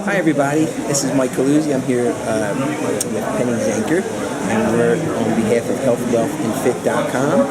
Hi everybody, this is Mike Coluzzi. I'm here with Penny Zenker, and we're on behalf of healthwealthandfit.com,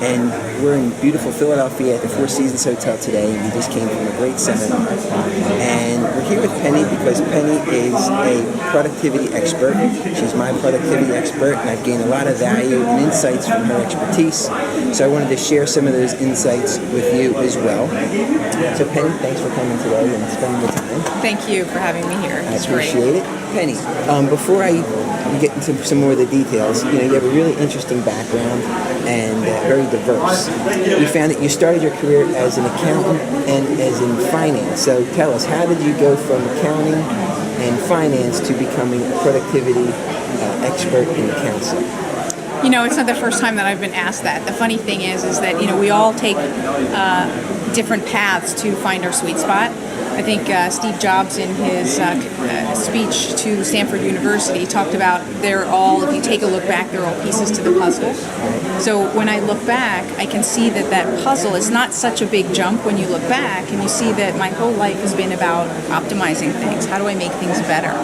and we're in beautiful Philadelphia at the Four Seasons Hotel today, and we just came from a great seminar. And we're here with Penny because Penny is a productivity expert. She's my productivity expert, and I've gained a lot of value and insights from her expertise. So I wanted to share some of those insights with you as well. So Penny, thanks for coming today and spending the time. Thank you for having me here. It's appreciate it. Penny, before I get into some more of the details, you have a really interesting background and very diverse. We found that you started your career as an accountant and as in finance. So tell us, how did you go from accounting and finance to becoming a productivity expert and counselor? It's not the first time that I've been asked that. The funny thing is that, we all take different paths to find our sweet spot. I think Steve Jobs in his speech to Stanford University talked about if you take a look back, they're all pieces to the puzzle. So when I look back, I can see that puzzle is not such a big jump when you look back, and you see that my whole life has been about optimizing things. How do I make things better?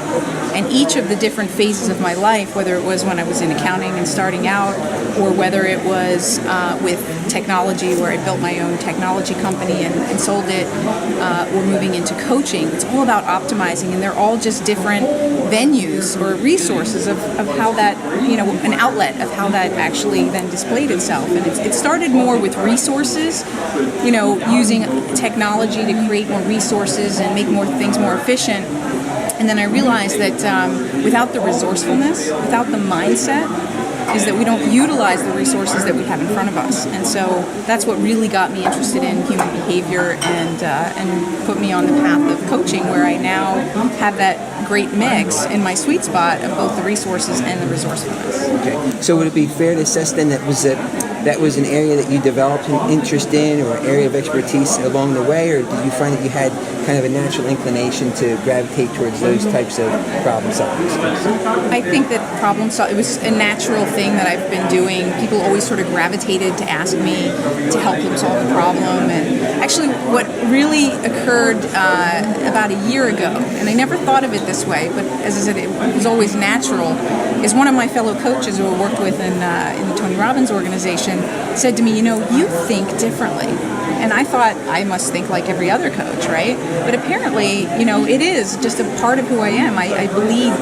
And each of the different phases of my life, whether it was when I was in accounting and starting out, or whether it was with technology where I built my own technology company and sold it, or moving into coaching, it's all about optimizing, and they're all just different venues or resources of how that, an outlet of how that actually then displayed itself. And it started more with resources, using technology to create more resources and make more things more efficient. And then I realized that without the resourcefulness, without the mindset, is that we don't utilize the resources that we have in front of us. And so that's what really got me interested in human behavior and put me on the path of coaching, where I now have that great mix in my sweet spot of both the resources and the resourcefulness. Okay. So would it be fair to assess then that was an area that you developed an interest in, or an area of expertise along the way, or did you find that you had kind of a natural inclination to gravitate towards those types of problem-solving skills? I think that it was a natural thing that I've been doing. People always sort of gravitated to ask me to help them solve a problem. And actually what really occurred about a year ago, and I never thought of it this way, but as I said, it was always natural, is one of my fellow coaches who I worked with in the Tony Robbins organization said to me, you think differently. And I thought I must think like every other coach, right? But apparently, it is just a part of who I am. I believe,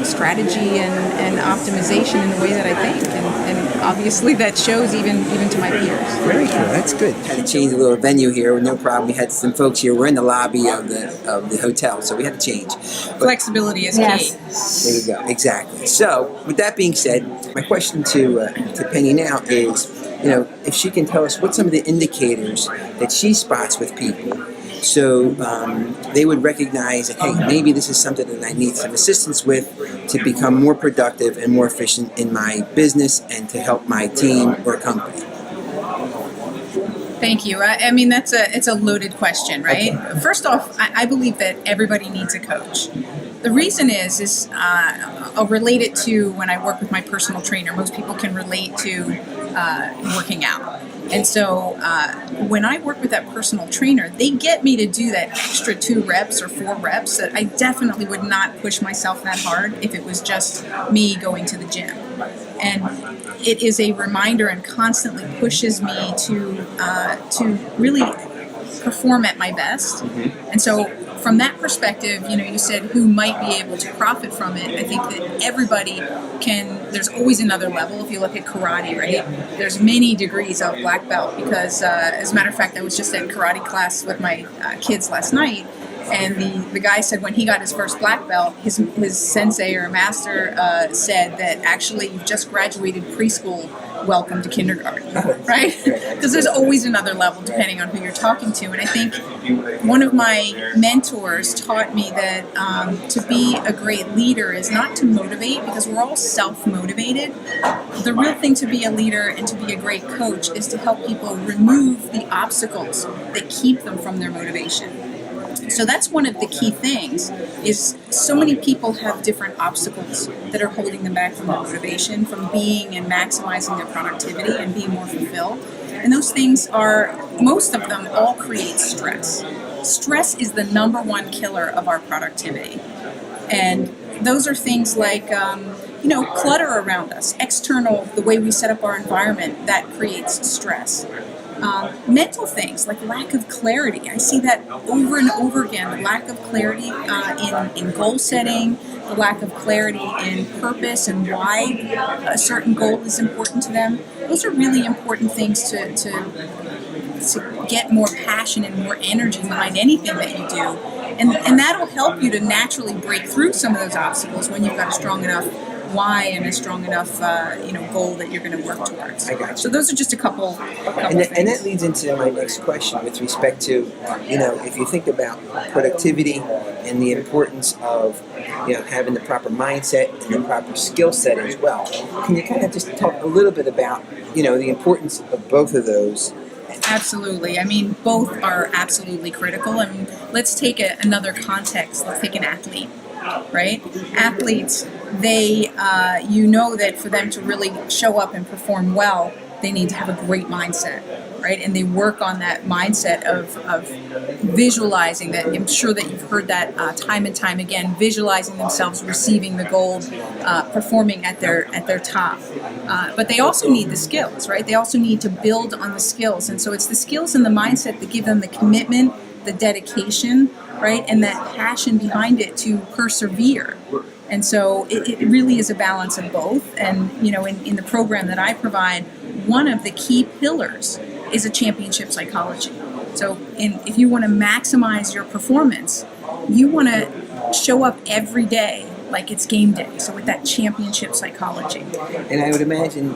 strategy and optimization in the way that I think. And obviously that shows even to my peers. Very cool. That's good. Had to change a little venue here. No problem. We had some folks here. We're in the lobby of the hotel, so we had to change. But flexibility is key. There you go. Exactly. So with that being said, my question to Penny now is, if she can tell us what some of the indicators that she spots with people, so they would recognize that, hey, maybe this is something that I need some assistance with to become more productive and more efficient in my business and to help my team or company. Thank you. I mean, it's a loaded question, right? Okay. First off, I believe that everybody needs a coach. The reason is I'll relate it to when I work with my personal trainer. Most people can relate to working out. And so when I work with that personal trainer, they get me to do that extra 2 reps or 4 reps that I definitely would not push myself that hard if it was just me going to the gym. And it is a reminder and constantly pushes me to really perform at my best. Mm-hmm. And so from that perspective, you said who might be able to profit from it. I think that everybody there's always another level. If you look at karate, right? There's many degrees of black belt because, as a matter of fact, I was just at karate class with my kids last night. And the guy said when he got his first black belt, his sensei or master said that actually you've just graduated preschool, welcome to kindergarten, right? Because there's always another level depending on who you're talking to. And I think one of my mentors taught me that to be a great leader is not to motivate, because we're all self-motivated. The real thing to be a leader and to be a great coach is to help people remove the obstacles that keep them from their motivation. So that's one of the key things, is so many people have different obstacles that are holding them back from their motivation, from being and maximizing their productivity and being more fulfilled. And those things most of them all create stress. stress is the number one killer of our productivity. And those are things like, clutter around us, external, the way we set up our environment, that creates stress. Mental things like lack of clarity. I see that over and over again, the lack of clarity in goal setting, the lack of clarity in purpose and why a certain goal is important to them. Those are really important things to get more passion and more energy behind anything that you do. And that'll help you to naturally break through some of those obstacles when you've got a strong enough why and a strong enough goal that you're going to work towards. I got you. So those are just a couple And that leads into my next question with respect to, if you think about productivity and the importance of, having the proper mindset and the proper skill set as well. Can you kind of just talk a little bit about, the importance of both of those? Absolutely. I mean, both are absolutely critical. I mean, let's take another context. Let's take an athlete, right? Athletes, they, that for them to really show up and perform well, they need to have a great mindset, right? And they work on that mindset of visualizing that. I'm sure that you've heard that time and time again, visualizing themselves receiving the gold, performing at their top. But they also need the skills, right? They also need to build on the skills. And so it's the skills and the mindset that give them the commitment, the dedication, right? And that passion behind it to persevere. And so it really is a balance of both. And, in the program that I provide, one of the key pillars is a championship psychology. So if you want to maximize your performance, you want to show up every day like it's game day. So with that championship psychology. And I would imagine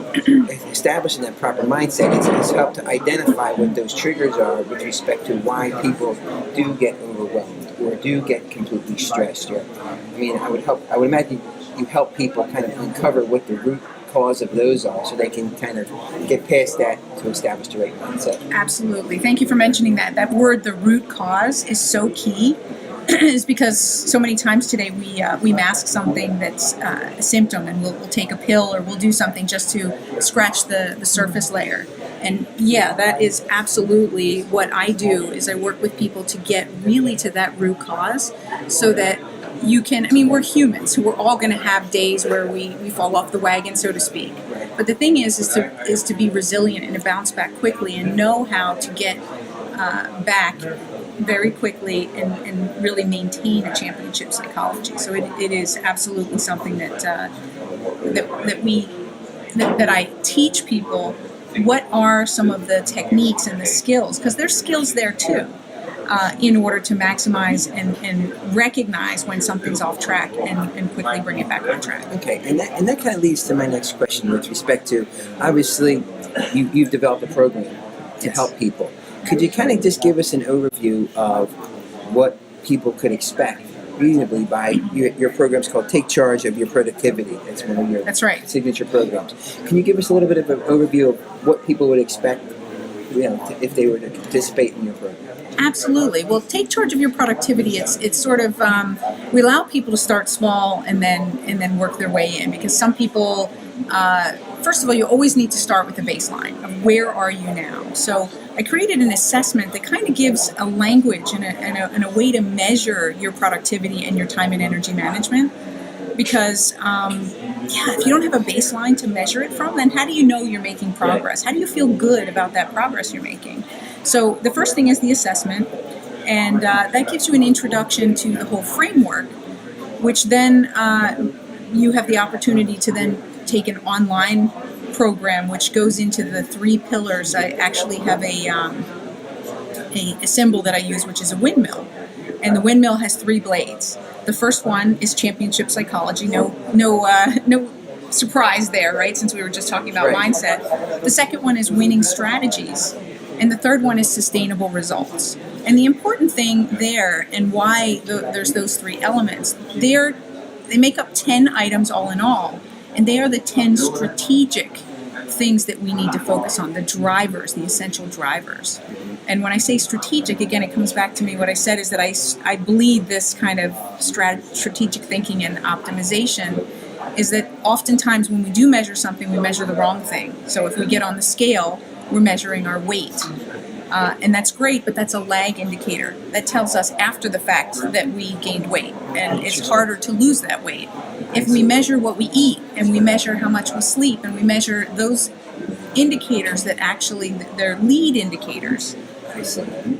establishing that proper mindset has helped to identify what those triggers are with respect to why people do get overwhelmed or do get completely stressed. I would imagine you help people kind of uncover what the root cause of those are so they can kind of get past that to establish the right mindset. Absolutely. Thank you for mentioning that. That word, the root cause, is so key. Is because so many times today we mask something that's a symptom, and we'll take a pill or we'll do something just to scratch the surface layer. And yeah, that is absolutely what I do. Is I work with people to get really to that root cause, so that you can. We're humans, so we're all going to have days where we fall off the wagon, so to speak. But the thing is to be resilient and to bounce back quickly and know how to get back very quickly and really maintain a championship psychology. So it is absolutely something that I teach people. What are some of the techniques and the skills? Because there's skills there too, in order to maximize and recognize when something's off track and quickly bring it back on track. Okay, and that kind of leads to my next question with respect to, obviously, you've developed a program to help people. Could you kind of just give us an overview of what people could expect reasonably by your program's called Take Charge of Your Productivity? That's one of your signature programs. Can you give us a little bit of an overview of what people would expect, if they were to participate in your program? Absolutely. Well, Take Charge of Your Productivity. It's sort of we allow people to start small and then work their way in, because some people. First of all, you always need to start with the baseline of where are you now. So I created an assessment that kind of gives a language and a way to measure your productivity and your time and energy management. Because, if you don't have a baseline to measure it from, then how do you know you're making progress? How do you feel good about that progress you're making? So the first thing is the assessment, and that gives you an introduction to the whole framework, which then you have the opportunity to then take an online program which goes into the 3 pillars. I actually have a symbol that I use, which is a windmill, and the windmill has 3 blades. The first one is championship psychology. No surprise there, right? Since we were just talking about mindset. The second one is winning strategies, and the third one is sustainable results. And the important thing there, and why there's those 3 elements, they make up 10 items all in all. And they are the 10 strategic things that we need to focus on, the drivers, the essential drivers. And when I say strategic, again, it comes back to me. What I said is that I bleed this kind of strategic thinking and optimization is that oftentimes when we do measure something, we measure the wrong thing. So if we get on the scale, we're measuring our weight. And that's great, but that's a lag indicator. That tells us after the fact that we gained weight, and it's harder to lose that weight. If we measure what we eat, and we measure how much we sleep, and we measure those indicators that actually they're lead indicators,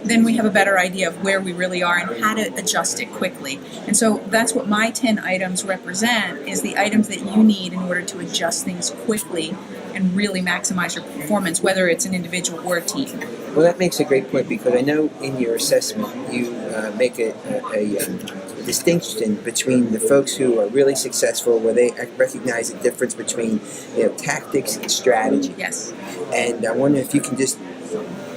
then we have a better idea of where we really are and how to adjust it quickly. And so that's what my 10 items represent, is the items that you need in order to adjust things quickly and really maximize your performance, whether it's an individual or a team. Well, that makes a great point, because I know in your assessment you make a distinction between the folks who are really successful, where they recognize the difference between tactics and strategy. Yes. And I wonder if you can just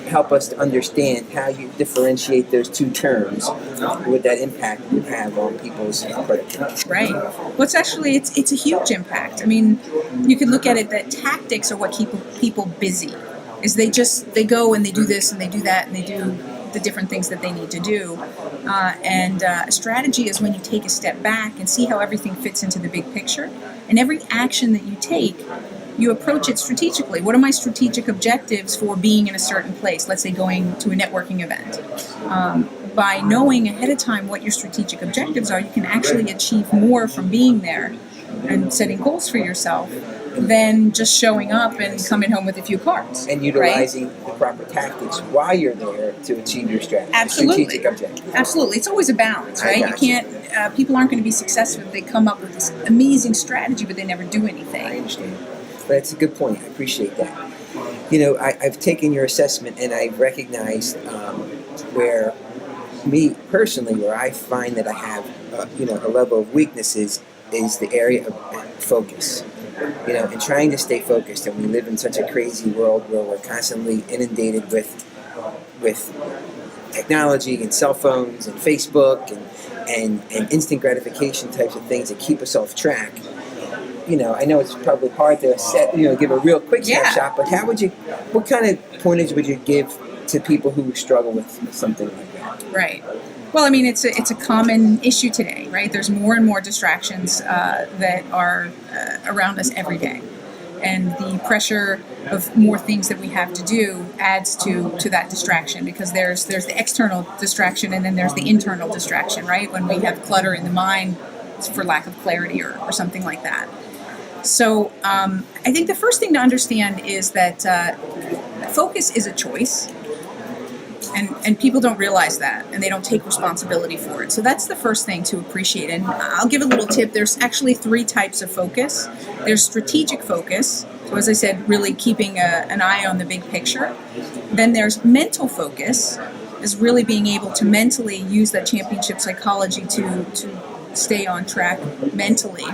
help us to understand how you differentiate those two terms, what that impact would have on people's productivity. Right. Well, it's a huge impact. I mean, you could look at it that tactics are what keep people busy. Is they go and they do this and they do that and they do the different things that they need to do. And strategy is when you take a step back and see how everything fits into the big picture. And every action that you take, you approach it strategically. What are my strategic objectives for being in a certain place? Let's say going to a networking event. By knowing ahead of time what your strategic objectives are, you can actually achieve more from being there and setting goals for yourself than just showing up and coming home with a few cards. And utilizing the proper tactics while you're there to achieve your strategy. Absolutely. Strategic objective. Absolutely. It's always a balance, right? You can't, people aren't going to be successful if they come up with this amazing strategy, but they never do anything. I understand. But that's a good point. I appreciate that. I've taken your assessment and I've recognized where me personally, where I find that I have, a level of weaknesses is the area of focus. And trying to stay focused. And we live in such a crazy world where we're constantly inundated with technology and cell phones and Facebook and instant gratification types of things that keep us off track. I know it's probably hard to give a real quick snapshot, but what kind of pointers would you give to people who struggle with something like that? Right. Well, I mean, it's a common issue today, right? There's more and more distractions that are around us every day. And the pressure of more things that we have to do adds to that distraction, because there's the external distraction and then there's the internal distraction, right? When we have clutter in the mind for lack of clarity or something like that. So I think the first thing to understand is that focus is a choice. And people don't realize that, and they don't take responsibility for it. So that's the first thing to appreciate. And I'll give a little tip. There's actually 3 types of focus. There's strategic focus. So as I said, really keeping an eye on the big picture. Then there's mental focus, is really being able to mentally use that championship psychology to stay on track mentally.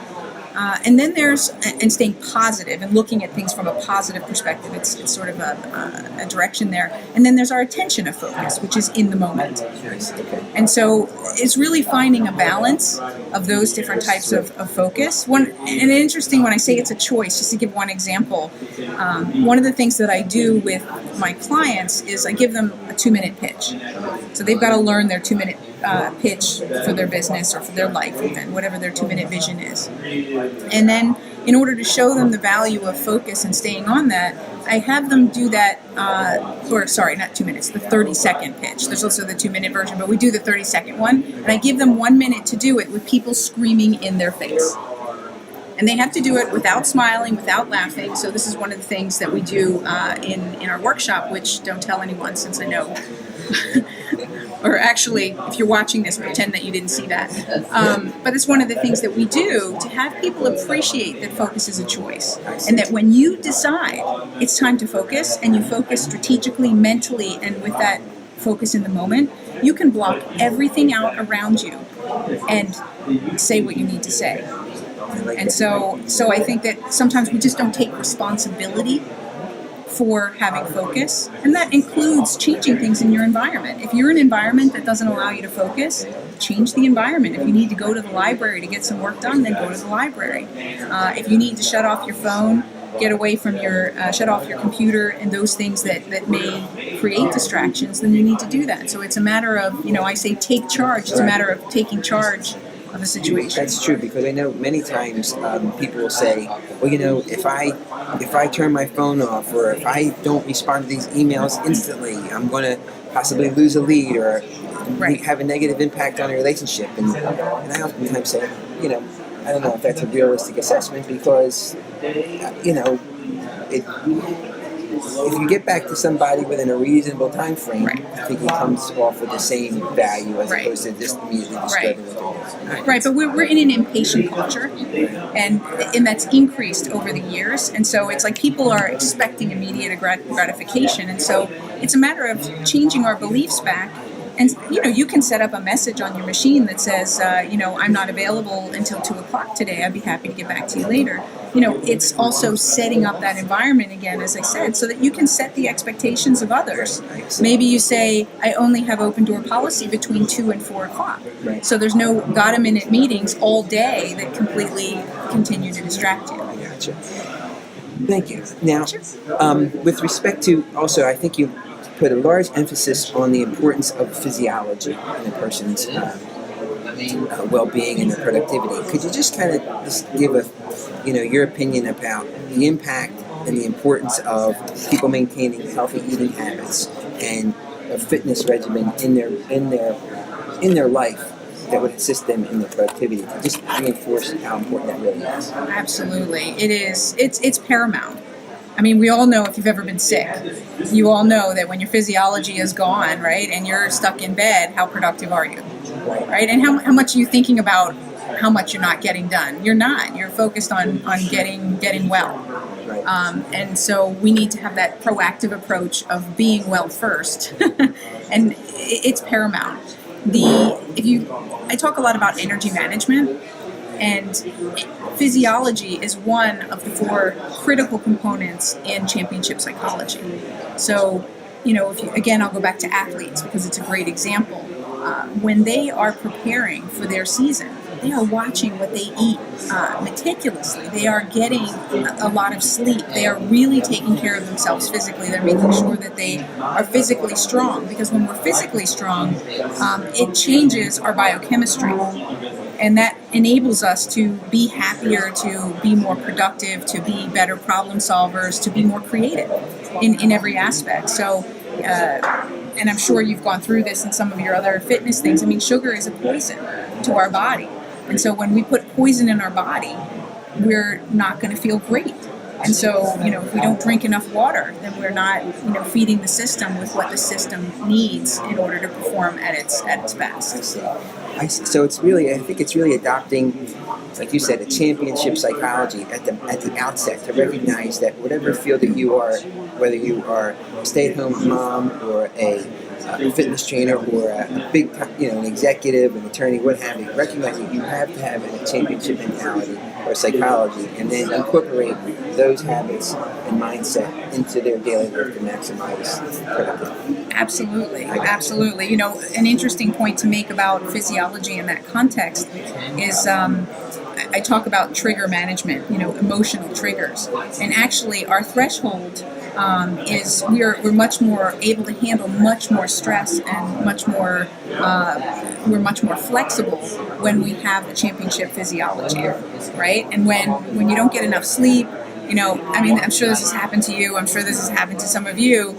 And then there's staying positive and looking at things from a positive perspective. It's sort of a direction there. And then there's our attention of focus, which is in the moment. And so it's really finding a balance of those different types of focus. And interesting, when I say it's a choice, just to give one example, one of the things that I do with my clients is I give them a 2-minute pitch. So they've got to learn their 2-minute pitch for their business or for their life, even whatever their 2-minute vision is. And then in order to show them the value of focus and staying on that, I have them do that, not 2 minutes, the 30-second pitch. There's also the 2-minute version, but we do the 30-second one. And I give them 1 minute to do it with people screaming in their face. And they have to do it without smiling, without laughing. So this is one of the things that we do in our workshop, which don't tell anyone, since I know. Or actually, if you're watching this, pretend that you didn't see that. But it's one of the things that we do to have people appreciate that focus is a choice. And that when you decide it's time to focus, and you focus strategically, mentally, and with that focus in the moment, you can block everything out around you and say what you need to say. And so I think that sometimes we just don't take responsibility for having focus, and that includes changing things in your environment. If you're in an environment that doesn't allow you to focus, change the environment. If you need to go to the library to get some work done, then go to the library. If you need to shut off your phone, get away from shut off your computer and those things that may create distractions, then you need to do that. So it's a matter of, I say take charge. It's a matter of taking charge of a situation. That's true, because I know many times people will say, well, if I turn my phone off, or if I don't respond to these emails instantly, I'm going to possibly lose a lead, or Right. have a negative impact on a relationship. And I oftentimes say, I don't know if that's a realistic assessment, because if you get back to somebody within a reasonable time frame, Right. I think it comes off with the same value, as Right. opposed to just immediately describing what they're doing. Right, but we're in an impatient culture, and that's increased over the years, and so it's like people are expecting immediate gratification, and so it's a matter of changing our beliefs back. And you can set up a message on your machine that says, I'm not available until 2:00 today. I'd be happy to get back to you later. It's also setting up that environment again, as I said, so that you can set the expectations of others. Maybe you say, I only have open door policy between 2 and 4:00. Right. So there's no got-a-minute meetings all day that completely continue to distract you. I gotcha. Thank you. Now, Sure. with respect to, also, I think you put a large emphasis on the importance of physiology in a person's well-being and their productivity. Could you just kind of just give your opinion about the impact and the importance of people maintaining healthy eating habits and a fitness regimen in their life that would assist them in their productivity, to just reinforce how important that really is? Absolutely. It is. It's paramount. I mean, we all know, if you've ever been sick, you all know that when your physiology is gone, right, and you're stuck in bed, how productive are you? Right? And how much are you thinking about how much you're not getting done? You're not. You're focused on getting well. Right. And so we need to have that proactive approach of being well first. And it's paramount. I talk a lot about energy management, and physiology is one of the 4 critical components in championship psychology. So, I'll go back to athletes, because it's a great example. When they are preparing for their season, they are watching what they eat meticulously. They are getting a lot of sleep. They are really taking care of themselves physically. They're making sure that they are physically strong, because when we're physically strong, it changes our biochemistry. And that enables us to be happier, to be more productive, to be better problem solvers, to be more creative in every aspect. So, and I'm sure you've gone through this in some of your other fitness things. I mean, sugar is a poison to our body. And so when we put poison in our body, we're not going to feel great. And so, if we don't drink enough water, then we're not, feeding the system with what the system needs in order to perform at its best. I see. So I think it's really adopting, like you said, a championship psychology at the outset, to recognize that whatever field that you are, whether you are a stay-at-home mom, or a fitness trainer, or a big, an executive, an attorney, what have you, recognize that you have to have a championship mentality or psychology, and then incorporate those habits and mindset into their daily work to maximize productivity. Absolutely. An interesting point to make about physiology in that context is I talk about trigger management, emotional triggers. And actually our threshold is we're much more able to handle much more stress, and we're much more flexible when we have a championship physiology, right? And when you don't get enough sleep, I'm sure this has happened to you. I'm sure this has happened to some of you.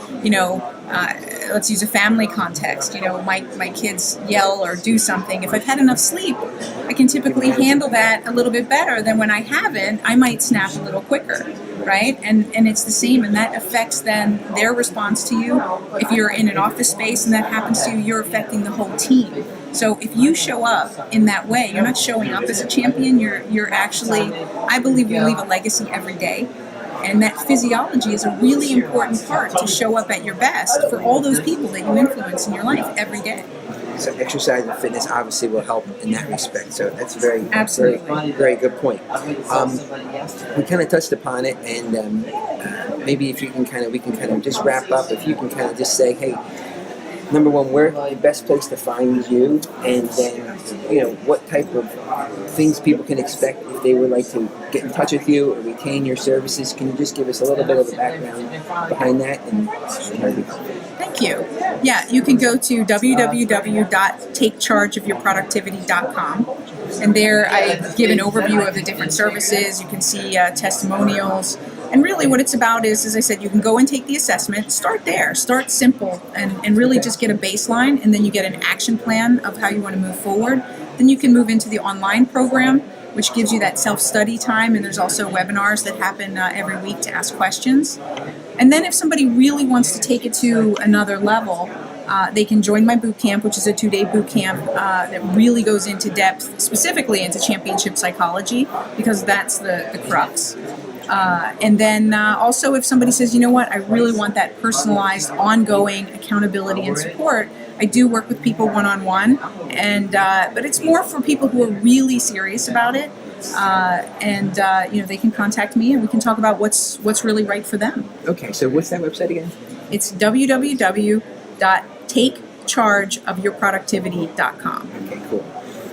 Let's use a family context. My kids yell or do something. If I've had enough sleep, I can typically handle that a little bit better than when I haven't. I might snap a little quicker, right? And it's the same, and that affects then their response to you. If you're in an office space and that happens to you, you're affecting the whole team. So if you show up in that way, you're not showing up as a champion. You're actually, I believe, you leave a legacy every day. And that physiology is a really important part to show up at your best for all those people that you influence in your life every day. So exercise and fitness obviously will help in that respect. So that's a very very good point. We kind of touched upon it, and maybe if you can we can just wrap up. If you can kind of just say, hey, number one, where the best place to find you, and then what type of things people can expect if they would like to get in touch with you or retain your services. Can you just give us a little bit of the background behind that? Thank you. Yeah, you can go to www.takechargeofyourproductivity.com, And there I give an overview of the different services. You can see testimonials. And really what it's about is, as I said, you can go and take the assessment, start there, start simple, and really just get a baseline, and then you get an action plan of how you want to move forward. Then you can move into the online program, which gives you that self-study time, and there's also webinars that happen every week to ask questions. And then if somebody really wants to take it to another level, they can join my boot camp, which is a 2-day boot camp that really goes into depth, specifically into championship psychology, because that's the crux. And then also if somebody says, you know what, I really want that personalized, ongoing accountability and support, I do work with people one-on-one, and but it's more for people who are really serious about it. You know, they can contact me and we can talk about what's really right for them. Okay, so what's that website again? It's www.takechargeofyourproductivity.com. Okay, cool.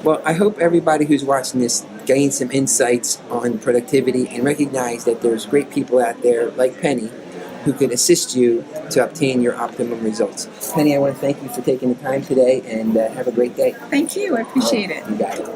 Well, I hope everybody who's watching this gains some insights on productivity and recognize that there's great people out there like Penny who can assist you to obtain your optimum results. Penny, I want to thank you for taking the time today, and have a great day. Thank you. I appreciate it. You got it.